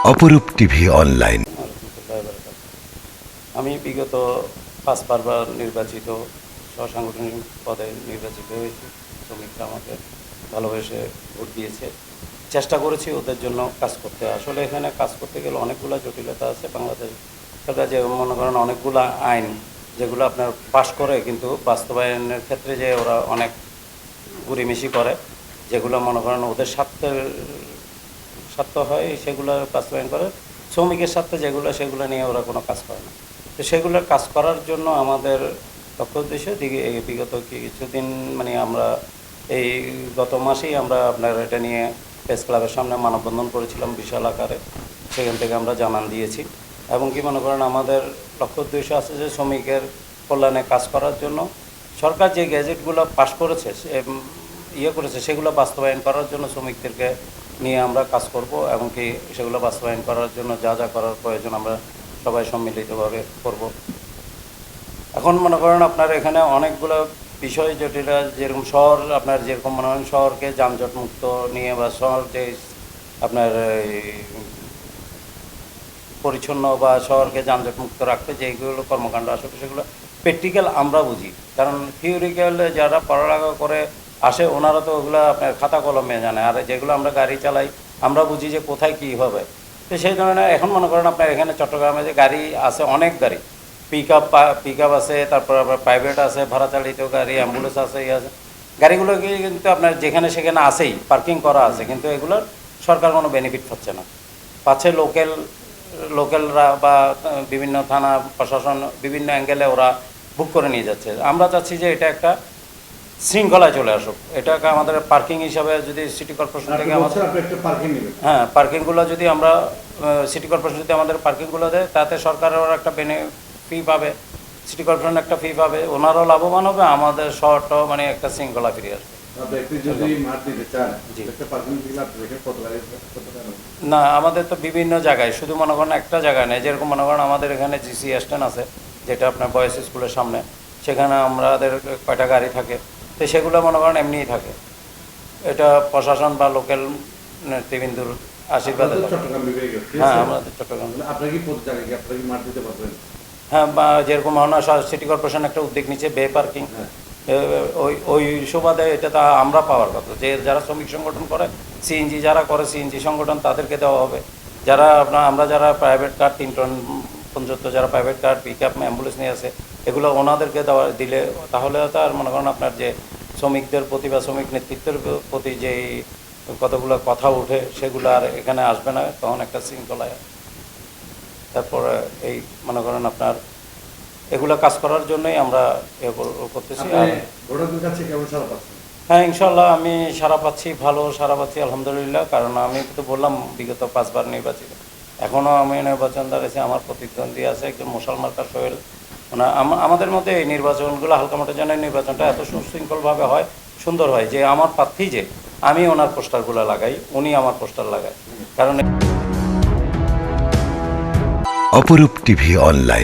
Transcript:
অপরূপ TV online. আমি বিগত 5 বার নির্বাচিত সাংগঠনিক পদে নির্বাচিত হয়েছি। শ্রমিকরা আমাকে ভালোবেসে ভোট দিয়েছে। চেষ্টা করেছি ওদের জন্য কাজ করতে। আসলে এখানে কাজ করতে গেলে অনেকগুলো জটিলতা আছে। বাংলাদেশ সরকার যে মনে করেন অনেকগুলো আইন যেগুলো আপনার পাশ করে, কিন্তু বাস্তবায়নের ক্ষেত্রে যে ওরা অনেক গুড়িমিশি করে, যেগুলো মনে করেন ওদের স্বার্থ হয় সেগুলো বাস্তবায়ন করে, শ্রমিকের স্বার্থে যেগুলো সেগুলো নিয়ে ওরা কোনো কাজ করে না। তো সেগুলোর কাজ করার জন্য আমাদের লক্ষ্য উদ্দেশ্য বিগত কিছুদিন আমরা এই গত মাসেই আমরা আপনার এটা নিয়ে প্রেস ক্লাবের সামনে মানববন্ধন করেছিলাম বিশাল আকারে। সেখান থেকে আমরা জানান দিয়েছি এবং মনে করেন আমাদের লক্ষ্য উদ্দেশ্য আছে যে শ্রমিকের কল্যাণে কাজ করার জন্য সরকার যে গ্যাজেটগুলো পাশ করেছে করেছে সেগুলো বাস্তবায়ন করার জন্য শ্রমিকদেরকে নিয়ে আমরা কাজ করব এবং সেগুলো বাস্তবায়ন করার জন্য যা যা করার প্রয়োজন আমরা সবাই সম্মিলিতভাবে করব। এখন মনে করেন আপনার এখানে অনেকগুলো বিষয় জটিল, যেরকম শহর আপনার যেরকম মনে করেন শহরকে যানজট মুক্ত নিয়ে বা শহর যে আপনার পরিচ্ছন্ন বা শহরকে যানজট মুক্ত রাখতে যেগুলো কর্মকাণ্ড আসলে সেগুলো প্র্যাকটিক্যাল আমরা বুঝি, কারণ থিওরিক্যাল যারা পড়ালেখা করে আসে ওনারা তো ওগুলো আপনার খাতা কলমে জানে, আর যেগুলো আমরা গাড়ি চালাই আমরা বুঝি যে কোথায় কী হবে। তো সেই ধরনের এখন মনে করেন আপনার এখানে চট্টগ্রামে যে গাড়ি আছে, অনেক গাড়ি পিক আপ আছে, তারপর আপনার প্রাইভেট আছে, ভাড়া চালিত গাড়ি, অ্যাম্বুলেন্স আছে, আছে গাড়িগুলো কিন্তু আপনার যেখানে সেখানে আসেই পার্কিং করা আছে, কিন্তু এগুলোর সরকার কোনো বেনিফিট পাচ্ছে না, পাচ্ছে লোকালরা বা বিভিন্ন থানা প্রশাসন বিভিন্ন অ্যাঙ্গেলে ওরা বুক করে নিয়ে যাচ্ছে। আমরা চাচ্ছি যে এটা একটা শৃঙ্খলায় চলে আসুক। এটাকে আমাদের পার্কিং হিসাবে যদি সিটি কর্পোরেশন থেকে হ্যাঁ পার্কিংগুলো যদি আমরা সিটি কর্পোরেশন যদি আমাদের পার্কিংগুলো দেয়, তাতে সরকারের একটা ফি পাবে, সিটি কর্পোরেশন একটা ফি পাবে, ওনারাও লাভবান হবে, আমাদের শহরটাও একটা শৃঙ্খলা ফিরে আসবে। না, আমাদের তো বিভিন্ন জায়গায়, শুধু মনে করেন একটা জায়গায় নেই। যেরকম মনে করেন আমাদের এখানে জিসি স্ট্যান্ড আছে, যেটা আপনার বয়েজ স্কুলের সামনে, সেখানে আমাদের কয়টা গাড়ি থাকে, তো সেগুলো মনে করেন এমনিই থাকে। এটা প্রশাসন বা লোকাল নেতৃবৃন্দুর আশীর্বাদে। হ্যাঁ, আমাদের চট্টগ্রাম। হ্যাঁ, বা যেরকম সিটি কর্পোরেশন একটা উদ্যোগ নিচ্ছে বে পার্কিং, ওই সুবাদে এটা তা আমরা পাওয়ার কথা, যে যারা শ্রমিক সংগঠন করে সিএনজি যারা করে সিএনজি সংগঠন তাদেরকে দেওয়া হবে। যারা আমরা যারা প্রাইভেট কার 3 টন পর্যন্ত যারা private car pick up ambulance নিয়ে আসে, এগুলো ওনাদেরকে দিলে তাহলে তো আর মনে করেন আপনার যে শ্রমিকদের প্রতি বা শ্রমিক নেতৃত্বের প্রতি যেই কতগুলো কথা ওঠে সেগুলো আর এখানে আসবে না, তখন একটা শৃঙ্খলায়। তারপরে এই মনে করেন আপনার এগুলো কাজ করার জন্যই আমরা করতেছি। হ্যাঁ, ইনশাল্লাহ আমি সারা পাচ্ছি, ভালো সারা পাচ্ছি আলহামদুলিল্লাহ। কারণ আমি তো বললাম বিগত 5 বার নির্বাচিত, এখনও আমি নির্বাচন দাঁড়িয়েছি, আমার প্রতিদ্বন্দ্বী আছে একজন মশাল মার্কা সোহেল। আমাদের মধ্যে এই নির্বাচনগুলো হালকামাটা যেন নির্বাচনটা এত সুশৃঙ্খলভাবে হয়, সুন্দর হয়, যে আমার প্রার্থী যে আমি ওনার পোস্টারগুলো লাগাই, উনি আমার পোস্টার লাগায়। কারণ অপরূপ টিভি অনলাইন।